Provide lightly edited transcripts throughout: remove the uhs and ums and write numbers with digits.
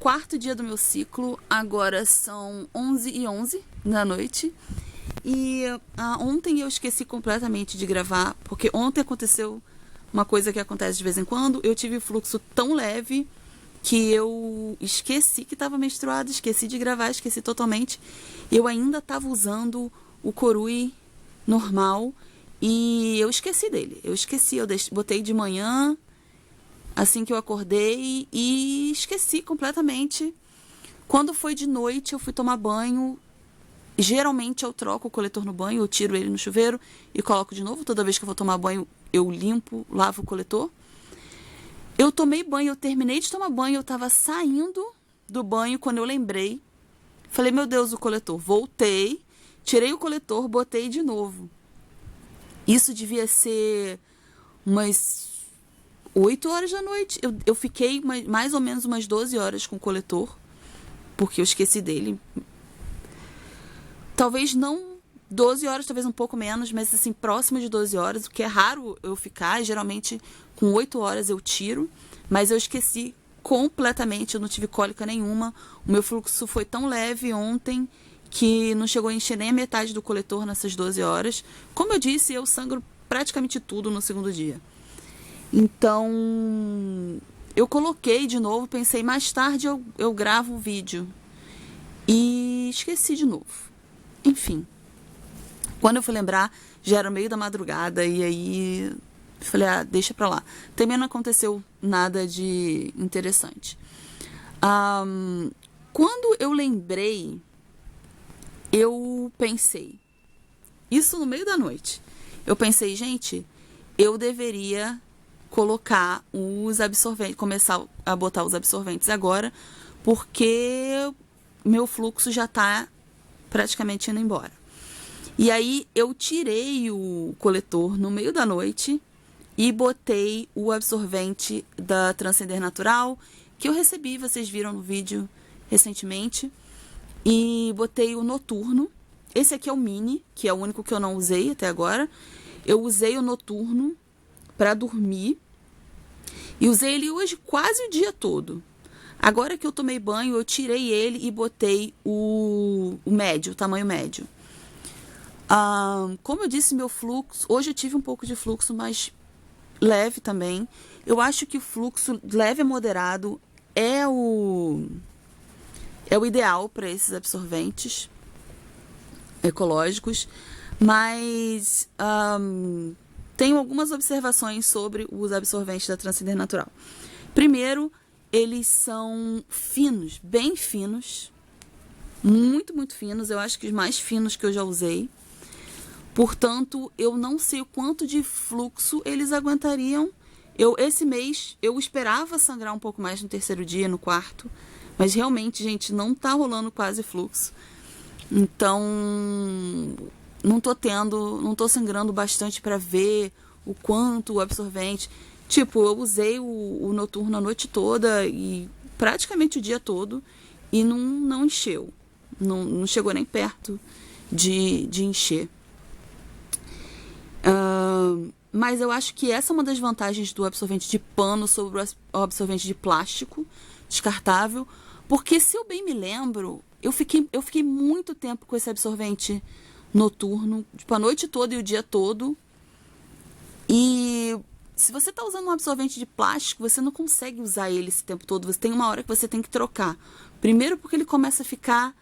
4º dia do meu ciclo, agora são 11h11 da noite. E ontem eu esqueci completamente de gravar, porque ontem aconteceu uma coisa que acontece de vez em quando. Eu tive fluxo tão leve que eu esqueci que estava menstruada, esqueci de gravar, esqueci totalmente. Eu ainda estava usando o Corui normal e eu esqueci dele. Eu botei de manhã, assim que eu acordei, e esqueci completamente. Quando foi de noite, eu fui tomar banho. Geralmente eu troco o coletor no banho, eu tiro ele no chuveiro e coloco de novo. Toda vez que eu vou tomar banho, eu limpo, lavo o coletor. Eu tomei banho, eu terminei de tomar banho, eu tava saindo do banho quando eu lembrei. Falei, meu Deus, o coletor. Voltei, tirei o coletor, botei de novo. Isso devia ser umas 8 horas da noite. Eu fiquei mais ou menos umas 12 horas com o coletor, porque eu esqueci dele. Talvez não 12 horas, talvez um pouco menos, mas assim, próximo de 12 horas, o que é raro eu ficar. Geralmente com 8 horas eu tiro, mas eu esqueci completamente, eu não tive cólica nenhuma. O meu fluxo foi tão leve ontem que não chegou a encher nem a metade do coletor nessas 12 horas. Como eu disse, eu sangro praticamente tudo no segundo dia. Então, eu coloquei de novo, pensei, mais tarde eu gravo o vídeo. E esqueci de novo. Enfim, quando eu fui lembrar, já era o meio da madrugada, e aí falei, deixa pra lá. Também não aconteceu nada de interessante. Quando eu lembrei, eu pensei, isso no meio da noite, eu pensei, gente, eu deveria colocar os absorventes, começar a botar os absorventes agora, porque meu fluxo já tá praticamente indo embora. E aí eu tirei o coletor no meio da noite e botei o absorvente da Transcender Natural, que eu recebi, vocês viram no vídeo recentemente, e botei o noturno. Esse aqui é o mini, que é o único que eu não usei até agora. Eu usei o noturno para dormir e usei ele hoje quase o dia todo. Agora que eu tomei banho, eu tirei ele e botei o médio, o tamanho médio. Como eu disse, meu fluxo... Hoje eu tive um pouco de fluxo, mas leve também. Eu acho que o fluxo leve e moderado é o ideal para esses absorventes ecológicos. Mas tenho algumas observações sobre os absorventes da Transcender Natural. Primeiro, eles são finos, bem finos, muito, muito finos. Eu acho que os mais finos que eu já usei. Portanto, eu não sei o quanto de fluxo eles aguentariam. Esse mês, eu esperava sangrar um pouco mais no 3º dia, no 4º. Mas realmente, gente, não tá rolando quase fluxo. Então, não tô sangrando bastante para ver o quanto o absorvente... Tipo, eu usei o noturno a noite toda e praticamente o dia todo e não encheu. Não chegou nem perto de encher. Mas eu acho que essa é uma das vantagens do absorvente de pano sobre o absorvente de plástico descartável. Porque, se eu bem me lembro, eu fiquei muito tempo com esse absorvente noturno, tipo, a noite toda e o dia todo. E... se você está usando um absorvente de plástico, você não consegue usar ele esse tempo todo. Você tem uma hora que você tem que trocar. Primeiro porque ele começa a ficar...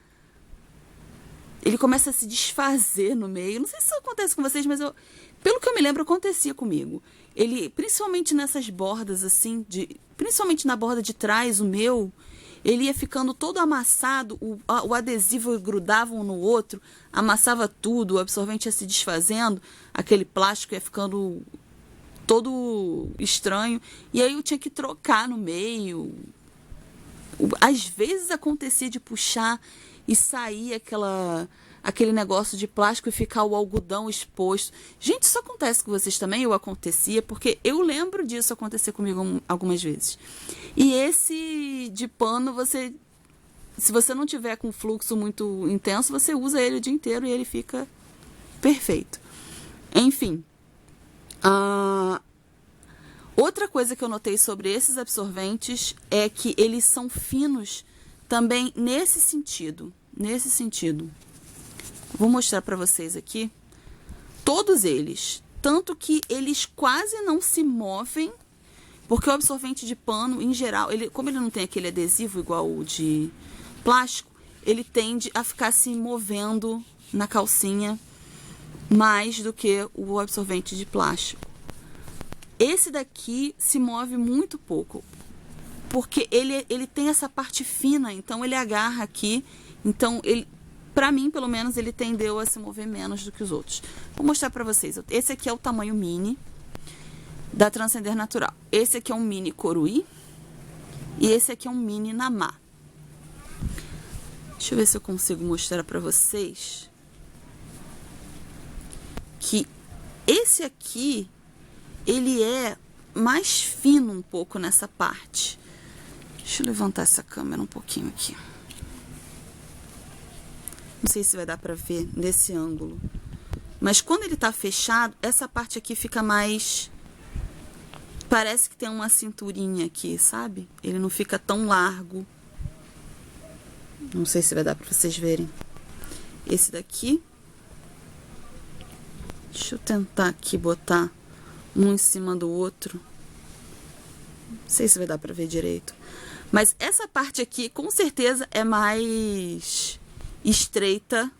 ele começa a se desfazer no meio. Não sei se isso acontece com vocês, mas pelo que eu me lembro, acontecia comigo. Ele, principalmente nessas bordas assim, principalmente na borda de trás, o meu... ele ia ficando todo amassado, o adesivo grudava um no outro, amassava tudo, o absorvente ia se desfazendo, aquele plástico ia ficando... todo estranho, e aí eu tinha que trocar no meio. Às vezes acontecia de puxar e sair aquele negócio de plástico e ficar o algodão exposto. Gente, isso acontece com vocês também? Ou acontecia? Porque eu lembro disso acontecer comigo algumas vezes. E esse de pano, se você não tiver com fluxo muito intenso, você usa ele o dia inteiro e ele fica perfeito. Enfim. Outra coisa que eu notei sobre esses absorventes é que eles são finos também nesse sentido. Nesse sentido. Vou mostrar para vocês aqui. Todos eles. Tanto que eles quase não se movem. Porque o absorvente de pano, em geral, como ele não tem aquele adesivo igual o de plástico, ele tende a ficar se movendo na calcinha mais do que o absorvente de plástico. Esse daqui se move muito pouco, porque ele tem essa parte fina, então ele agarra aqui, então ele, pra mim, pelo menos, ele tendeu a se mover menos do que os outros. Vou mostrar pra vocês. Esse aqui é o tamanho mini da Transcender Natural. Esse aqui é um mini Coruí e esse aqui é um mini Namá. Deixa eu ver se eu consigo mostrar pra vocês que esse aqui, ele é mais fino um pouco nessa parte. Deixa eu levantar essa câmera um pouquinho aqui. Não sei se vai dar pra ver nesse ângulo. Mas quando ele tá fechado, essa parte aqui fica mais... Parece que tem uma cinturinha aqui, sabe? Ele não fica tão largo. Não sei se vai dar pra vocês verem. Esse daqui. Deixa eu tentar aqui botar um em cima do outro. Não sei se vai dar pra ver direito. Mas essa parte aqui, com certeza, é mais estreita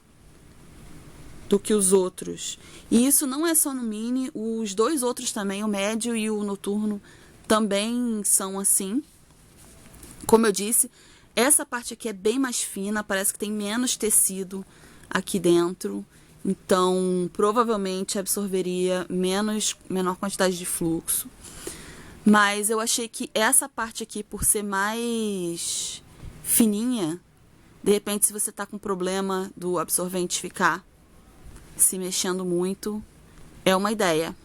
do que os outros. E isso não é só no mini, os dois outros também, o médio e o noturno, também são assim. Como eu disse, essa parte aqui é bem mais fina, parece que tem menos tecido aqui dentro. Então, provavelmente absorveria menor quantidade de fluxo. Mas eu achei que essa parte aqui, por ser mais fininha, de repente, se você tá com problema do absorvente ficar se mexendo muito, é uma ideia.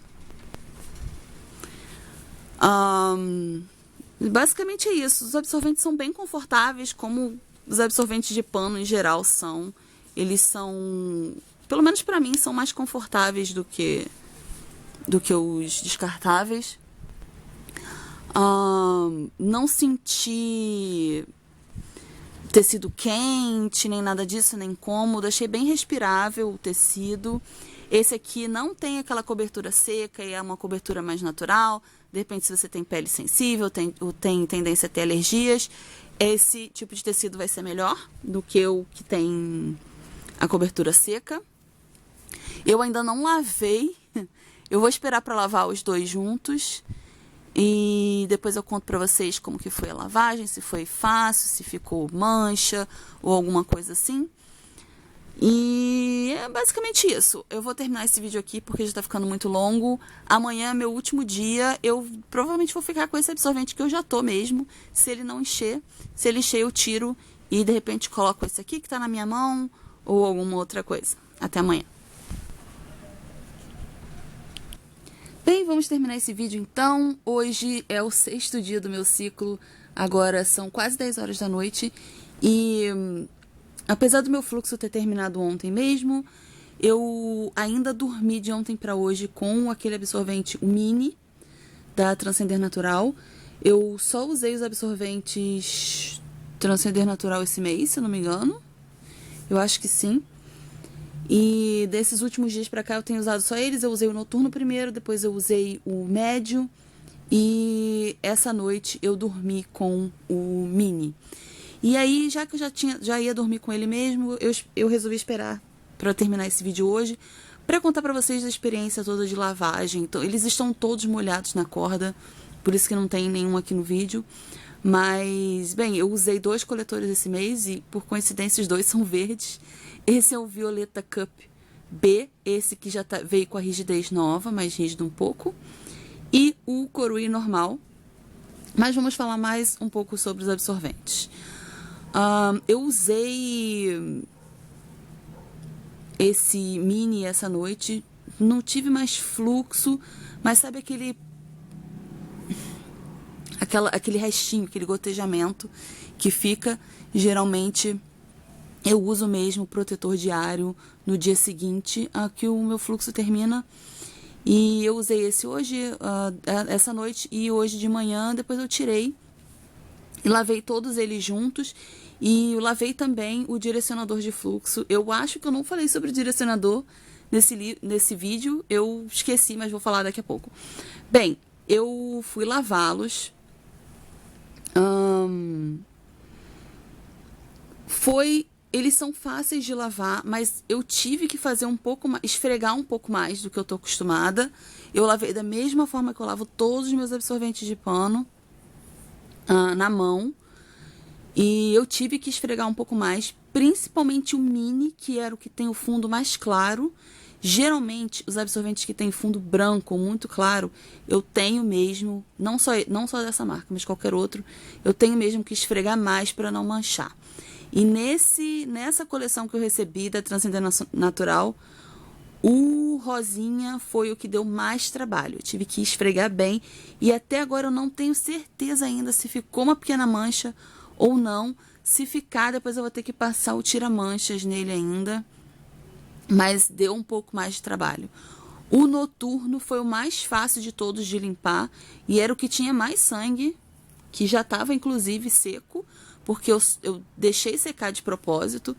Basicamente é isso. Os absorventes são bem confortáveis, como os absorventes de pano em geral são. Eles são, pelo menos pra mim, são mais confortáveis do que os descartáveis. Não senti tecido quente, nem nada disso, nem incômodo. Achei bem respirável o tecido. Esse aqui não tem aquela cobertura seca e é uma cobertura mais natural. De repente, se você tem pele sensível, tem tendência a ter alergias, esse tipo de tecido vai ser melhor do que o que tem a cobertura seca. Eu ainda não lavei. Eu vou esperar para lavar os dois juntos. E depois eu conto pra vocês como que foi a lavagem, se foi fácil, se ficou mancha ou alguma coisa assim. E é basicamente isso. Eu vou terminar esse vídeo aqui porque já tá ficando muito longo. Amanhã é meu último dia. Eu provavelmente vou ficar com esse absorvente que eu já tô mesmo. Se ele não encher. Se ele encher, eu tiro e de repente coloco esse aqui que tá na minha mão ou alguma outra coisa. Até amanhã. Bem, vamos terminar esse vídeo então. Hoje é o 6º dia do meu ciclo. Agora são quase 10 horas da noite. E apesar do meu fluxo ter terminado ontem mesmo, eu ainda dormi de ontem para hoje com aquele absorvente, o mini, da Transcender Natural. Eu só usei os absorventes Transcender Natural esse mês, se eu não me engano. Eu acho que sim. E desses últimos dias pra cá eu tenho usado só eles. Eu usei o noturno primeiro, depois eu usei o médio. E essa noite eu dormi com o mini. E aí, já que eu já ia dormir com ele mesmo, eu resolvi esperar pra terminar esse vídeo hoje, pra contar pra vocês a experiência toda de lavagem. Então, eles estão todos molhados na corda, por isso que não tem nenhum aqui no vídeo. Mas, bem, eu usei 2 coletores esse mês e, por coincidência, os 2 são verdes. Esse é o Violeta Cup B, esse que já veio com a rigidez nova, mais rígido um pouco. E o Coruí normal. Mas vamos falar mais um pouco sobre os absorventes. Eu usei esse mini essa noite. Não tive mais fluxo, mas sabe aquele restinho, aquele gotejamento que fica, geralmente eu uso mesmo protetor diário no dia seguinte a que o meu fluxo termina. E eu usei esse hoje, essa noite, e hoje de manhã, depois eu tirei e lavei todos eles juntos. E eu lavei também o direcionador de fluxo. Eu acho que eu não falei sobre o direcionador nesse vídeo. Eu esqueci, mas vou falar daqui a pouco. Bem, eu fui lavá-los. Eles são fáceis de lavar, mas eu tive que fazer um pouco mais, esfregar um pouco mais do que eu tô acostumada. Eu lavei da mesma forma que eu lavo todos os meus absorventes de pano, na mão. E eu tive que esfregar um pouco mais, principalmente o mini, que era o que tem o fundo mais claro. Geralmente, os absorventes que tem fundo branco, muito claro, eu tenho mesmo, não só dessa marca, mas qualquer outro, eu tenho mesmo que esfregar mais para não manchar. E nessa coleção que eu recebi da Transcender Natural, o rosinha foi o que deu mais trabalho. Eu tive que esfregar bem e até agora eu não tenho certeza ainda se ficou uma pequena mancha ou não. Se ficar, depois eu vou ter que passar o tira-manchas nele ainda, mas deu um pouco mais de trabalho. O noturno foi o mais fácil de todos de limpar e era o que tinha mais sangue, que já estava inclusive seco, porque eu deixei secar de propósito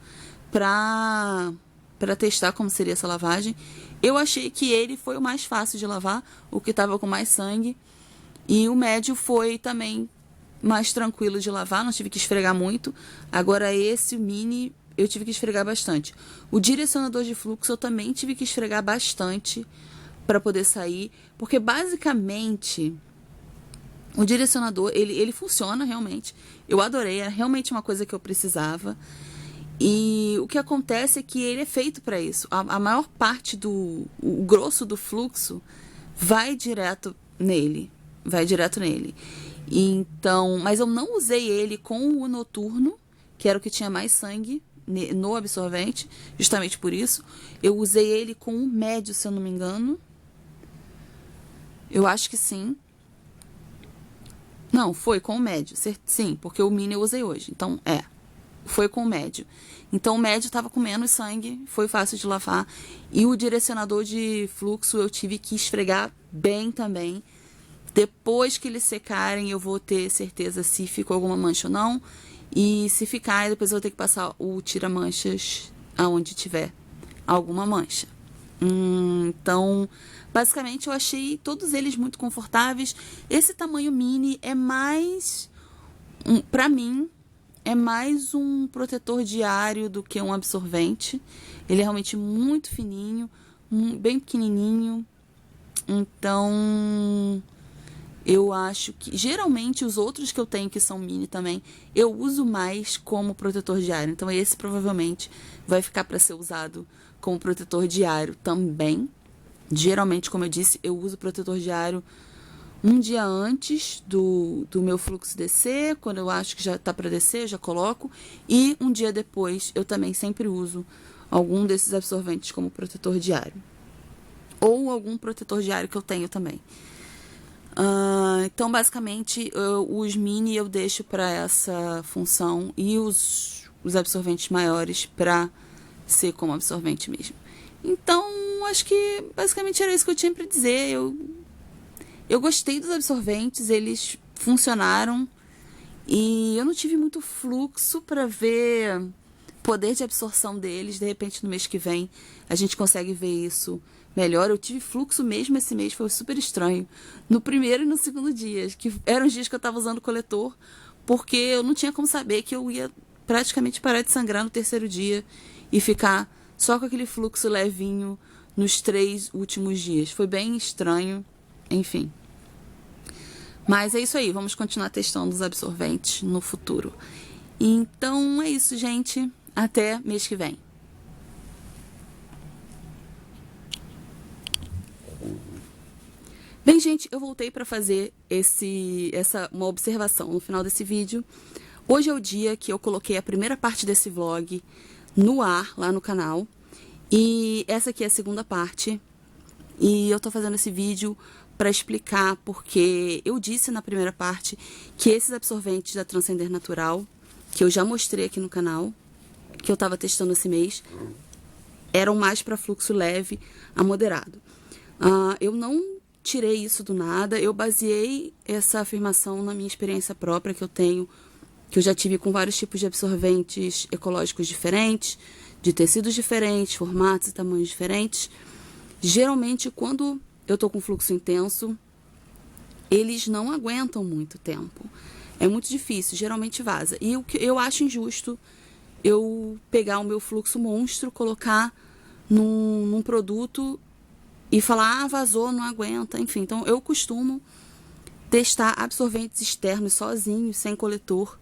para testar como seria essa lavagem. Eu achei que ele foi o mais fácil de lavar, o que estava com mais sangue. E o médio foi também mais tranquilo de lavar, não tive que esfregar muito. Agora esse, o mini, eu tive que esfregar bastante. O direcionador de fluxo eu também tive que esfregar bastante para poder sair, porque basicamente o direcionador, ele funciona realmente. Eu adorei, é realmente uma coisa que eu precisava. E o que acontece é que ele é feito para isso. A maior parte o grosso do fluxo vai direto nele. Então, mas eu não usei ele com o noturno, que era o que tinha mais sangue no absorvente, justamente por isso. Eu usei ele com o médio, se eu não me engano. Eu acho que sim. Não, foi com o médio. Sim, porque o mini eu usei hoje. Então, foi com o médio. Então, o médio estava com menos sangue, foi fácil de lavar. E o direcionador de fluxo eu tive que esfregar bem também. Depois que eles secarem, eu vou ter certeza se ficou alguma mancha ou não. E se ficar, depois eu vou ter que passar o tira-manchas aonde tiver alguma mancha. Então, basicamente, eu achei todos eles muito confortáveis. Esse tamanho mini é mais, pra mim, é mais um protetor diário do que um absorvente. Ele é realmente muito fininho, bem pequenininho. Então, eu acho que, geralmente, os outros que eu tenho que são mini também, eu uso mais como protetor diário. Então, esse provavelmente vai ficar para ser usado como protetor diário também. Geralmente, como eu disse, eu uso protetor diário um dia antes do meu fluxo descer. Quando eu acho que já tá para descer, eu já coloco. E um dia depois, eu também sempre uso algum desses absorventes como protetor diário. Ou algum protetor diário que eu tenho também. Então, basicamente, os mini eu deixo para essa função e os absorventes maiores para ser como absorvente mesmo. Então, acho que basicamente era isso que eu tinha para dizer. Eu gostei dos absorventes, eles funcionaram e eu não tive muito fluxo para ver poder de absorção deles. De repente, no mês que vem, a gente consegue ver isso melhor. Eu tive fluxo mesmo esse mês, foi super estranho. No primeiro e no segundo dia, que eram os dias que eu tava usando o coletor, porque eu não tinha como saber que eu ia praticamente parar de sangrar no terceiro dia e ficar só com aquele fluxo levinho nos 3 últimos dias. Foi bem estranho, enfim. Mas é isso aí, vamos continuar testando os absorventes no futuro. Então é isso, gente. Até mês que vem. Bem, gente, eu voltei para fazer uma observação no final desse vídeo. Hoje é o dia que eu coloquei a primeira parte desse vlog no ar, lá no canal. E essa aqui é a segunda parte. E eu tô fazendo esse vídeo para explicar porque eu disse na primeira parte que esses absorventes da Transcender Natural, que eu já mostrei aqui no canal, que eu tava testando esse mês, eram mais para fluxo leve a moderado. Eu não tirei isso do nada, eu baseei essa afirmação na minha experiência própria que eu tenho, que eu já tive com vários tipos de absorventes ecológicos diferentes, de tecidos diferentes, formatos e tamanhos diferentes. Geralmente, quando eu tô com fluxo intenso, eles não aguentam muito tempo. É muito difícil, geralmente vaza. E o que eu acho injusto eu pegar o meu fluxo monstro, colocar num produto e falar, vazou, não aguenta, enfim. Então, eu costumo testar absorventes externos sozinhos, sem coletor,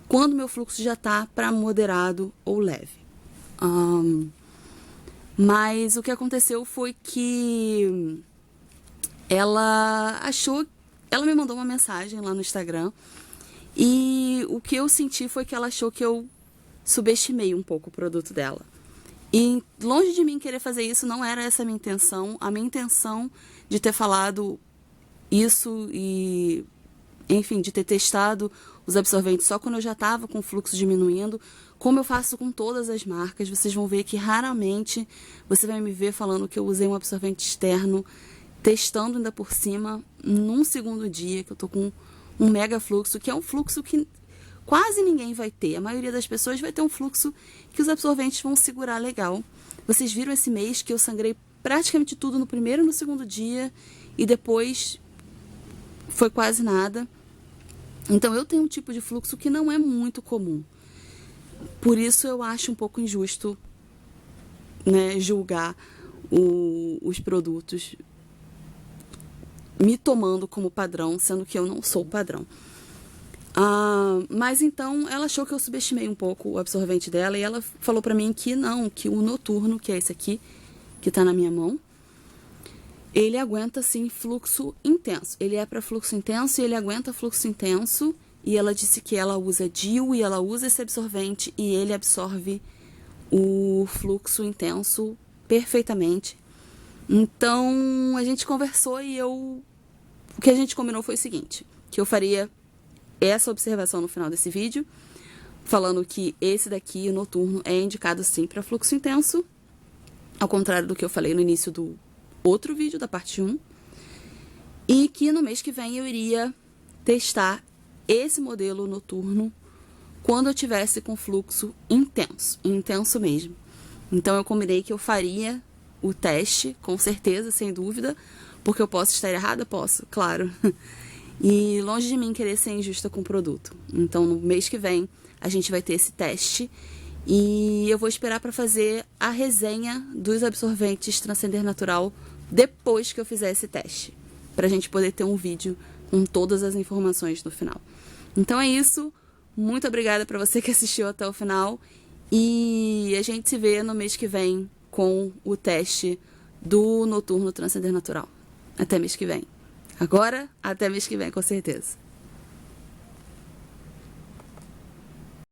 quando meu fluxo já tá para moderado ou leve. Mas o que aconteceu foi que ela me mandou uma mensagem lá no Instagram e o que eu senti foi que ela achou que eu subestimei um pouco o produto dela. E longe de mim querer fazer isso, não era essa a minha intenção. A minha intenção de ter falado isso e, enfim, de ter testado os absorventes só quando eu já estava com o fluxo diminuindo, como eu faço com todas as marcas, vocês vão ver que raramente você vai me ver falando que eu usei um absorvente externo, testando ainda por cima, num segundo dia, que eu tô com um mega fluxo, que é um fluxo que quase ninguém vai ter. A maioria das pessoas vai ter um fluxo que os absorventes vão segurar legal. Vocês viram esse mês que eu sangrei praticamente tudo no primeiro e no segundo dia, e depois foi quase nada. Então eu tenho um tipo de fluxo que não é muito comum. Por isso eu acho um pouco injusto, né, julgar os produtos me tomando como padrão, sendo que eu não sou padrão. Mas então ela achou que eu subestimei um pouco o absorvente dela e ela falou pra mim que não, que o noturno, que é esse aqui, que tá na minha mão, ele aguenta sim fluxo intenso. Ele é para fluxo intenso e ele aguenta fluxo intenso. E ela disse que ela usa DIU e ela usa esse absorvente e ele absorve o fluxo intenso perfeitamente. Então a gente conversou e o que a gente combinou foi o seguinte, que eu faria essa observação no final desse vídeo, falando que esse daqui, o noturno, é indicado sim para fluxo intenso, ao contrário do que eu falei no início do outro vídeo, da parte 1, e que no mês que vem eu iria testar esse modelo noturno quando eu tivesse com fluxo intenso mesmo. Então eu combinei que eu faria o teste, com certeza, sem dúvida, porque eu posso estar errada? Posso, claro. E longe de mim querer ser injusta com o produto. Então no mês que vem a gente vai ter esse teste e eu vou esperar para fazer a resenha dos absorventes Transcender Natural depois que eu fizer esse teste, pra gente poder ter um vídeo com todas as informações no final. Então é isso, muito obrigada para você que assistiu até o final e a gente se vê no mês que vem com o teste do Noturno Transcender Natural. Até mês que vem. Agora, até mês que vem, com certeza.